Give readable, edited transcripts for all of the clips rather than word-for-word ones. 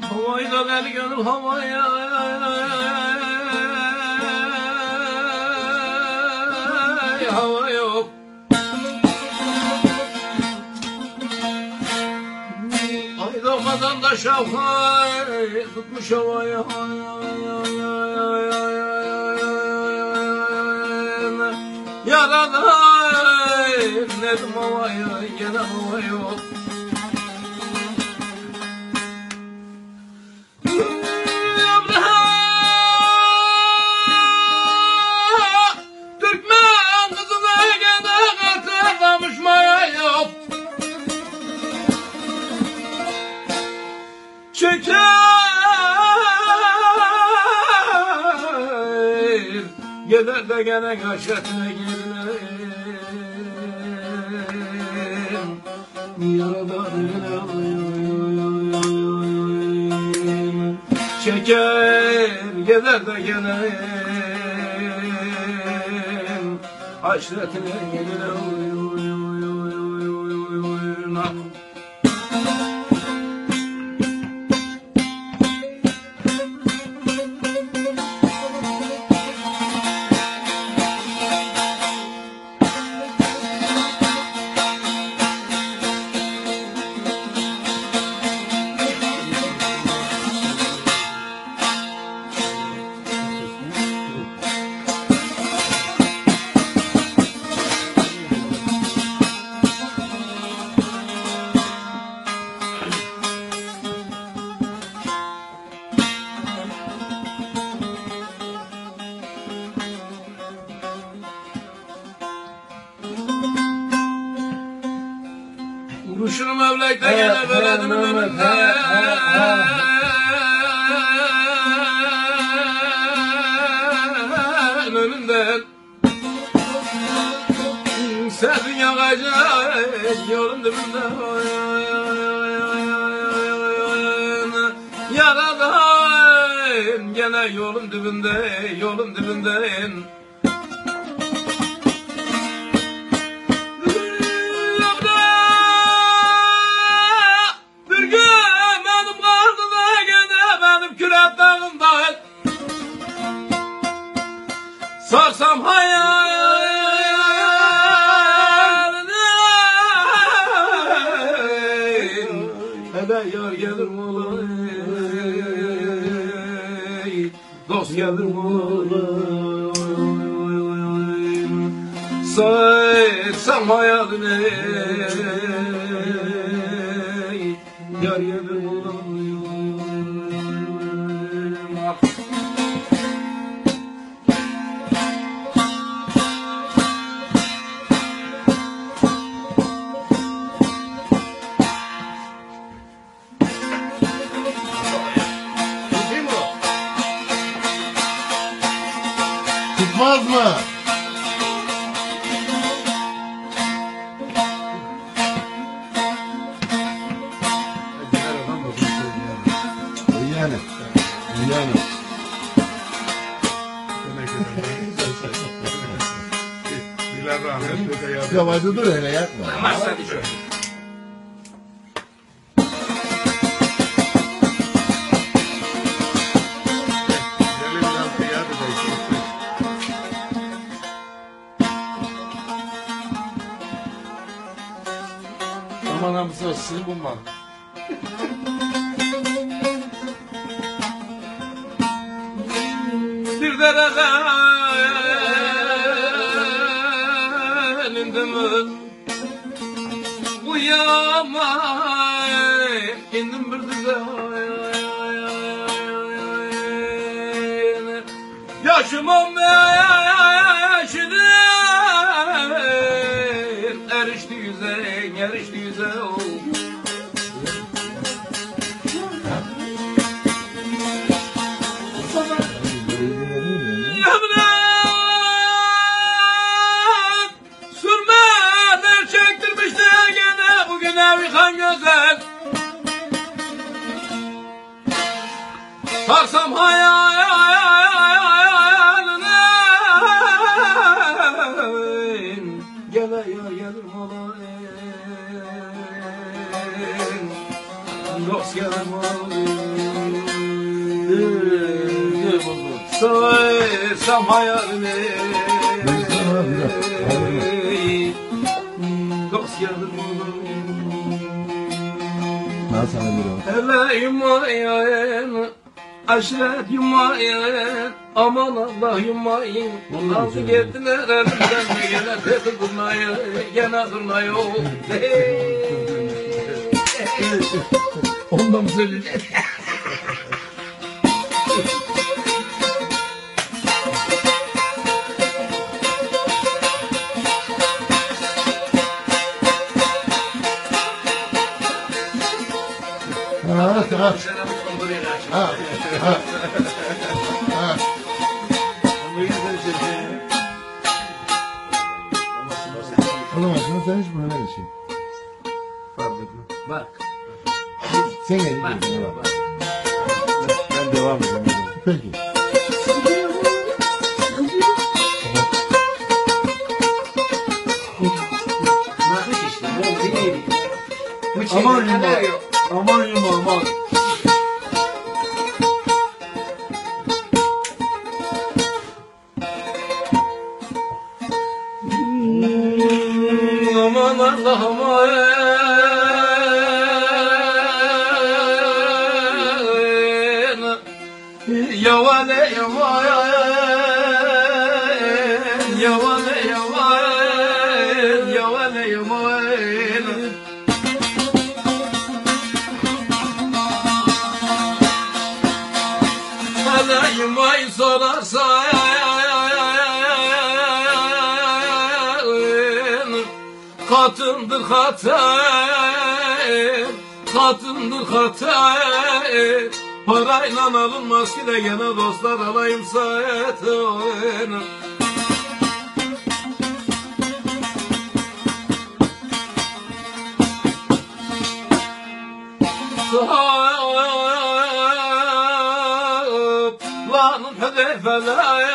Havayla gel gönül havaya, hava yok. Ayda vatandaş havay tutmuş havaya, yaradan nedim havaya, gene hava yok. Türkmen kızına gene katırlamış maya yok. Çeker gider de gene kaşetine gelir. Yaradan çeker gider de gene aşiretine gelir. Kuşunu Mevlek'te gene veredim önümde. Önümden sevdin yakacak yolun dibinde. Yaradan gene yolun dibinde, yolun dibinde. Sarsam hayalini, hele yar gelir mola, dost gelir mola. Sarsam hayalini, yar gelir mola. Tutmaz mı? Yani. Yavaşça dur öyle yapma. Aman hamısı sizin bulma. Bir dereden indim bu yama, indim bir düze. Yaşım 15'dir, erişti yüze, erişti yüze. Sürmeler çektirmişti gene bugün evi kan güzel. Sarsam hayalini, gene yar gelir mola. dost yanım Ne buldu? Sağırsam hayalini dost yanım Ben sana bir o. Hele yumayen aşiret yumayen aman Allah yumayen aldı gittiler elimden de gene dedi durmayı gene durmayı ondan mı söyleyeceksin? Ha, ha, ha, ha, ha. Oğlum aslında sen hiç buna ver şey. Bak, Sen gel. bak, bak. Ben devam edeyim. Peki. Bak işte, bu değil. Bu Aman çevrede yuma. neler yok? Aman yuma aman. Aman Allah'ım yavale yavale yavale yavale yavale yavale Hala yumayı sorarsa Katındır hatayım, katındır hatayım Parayla alınmaz ki de gene dostlar alayım sayetini Lanın hedefeler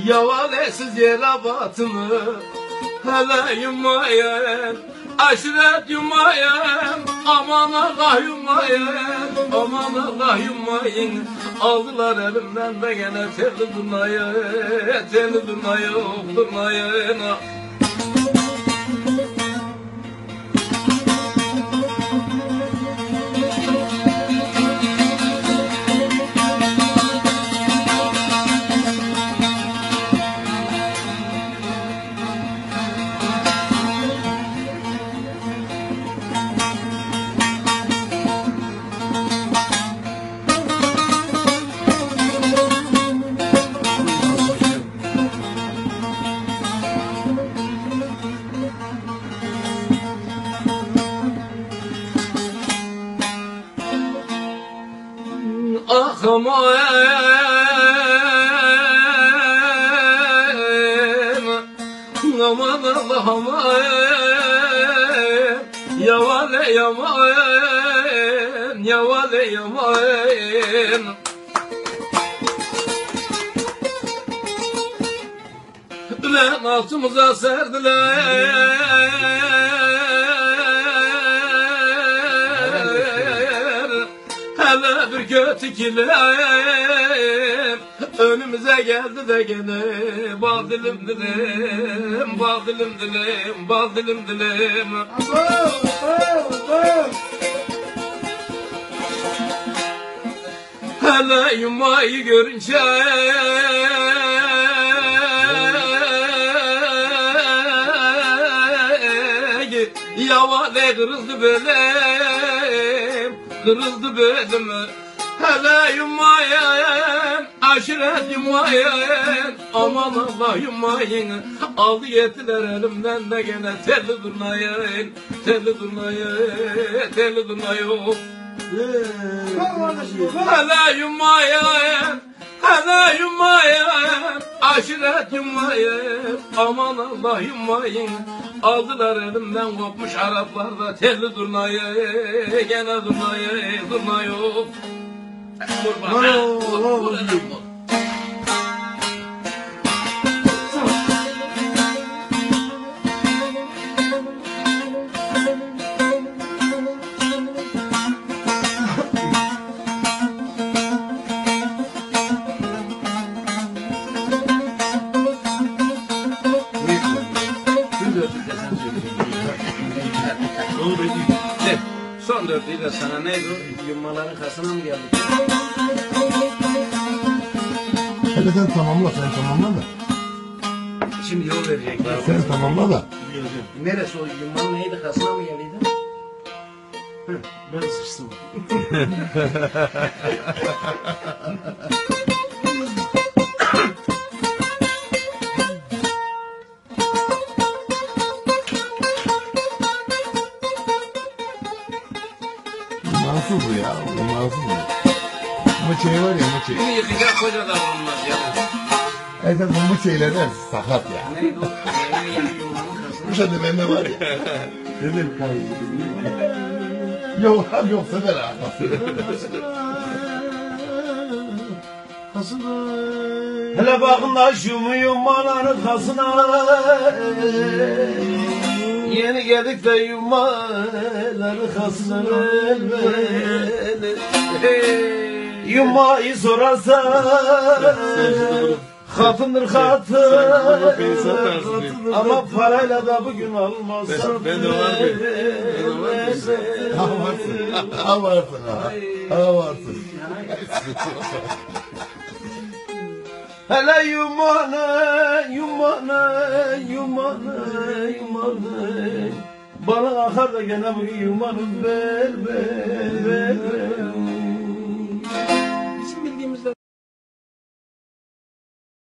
Yavalesiz yere batımı Hele yumayen Aşiret yumayen Aman Allah yumayen Aman Allah yumayen Aldılar elimden de gene telli durnayı Telli durnayı durnayı Ah aman aman Allah aman Yavale yaman Yavale yaman Ulan altımıza serdiler Hele bir kötü kiler önümüze geldi de gene bal dilim dilim bal dilim dilim bal dilim dilim hele yumayı görünce yavale kırıldı belim kırıldı belim hele yumayen aşiret yumayen aman Allah yumayen aldı yettiler elimden de gene telli durnayen telli durnayen telli durnayen hele yumayen hele yumayen aşiret yumayen aman Allah yumayen aldılar elimden kopmuş Araplarda telli durnayen gene durnayen durnayen De, son dörtlüğü de sana neydi o? Yummaların kasına mı geldik? Hadi sen tamamla da. Şimdi yol verecekler. Sen tamamla da. Neresi o yummanın neydi? Kasına mı geldiydi? Ben sıçtım. İmansız bu ya. İmansız bu. Mıçayı var ya mıçayı. Bunu yıkacak koca da bulunmaz ya. Esas bu mıçaylar hepsi sakat ya. Neydi o? Neydi yani yummanın kasına? Bu şey bende var ya. Dedim yok abi yok sever abi. Hele bakın da şu yummaların kasına. Yeni geldik de yummaların kasına. Yummayı sorarsan katındır katın. Ama parayla da bugün almazsan. Ben de var Havarsın ha. Havarsın. Hele yumane. Bana akar da gene bu yumanın ver.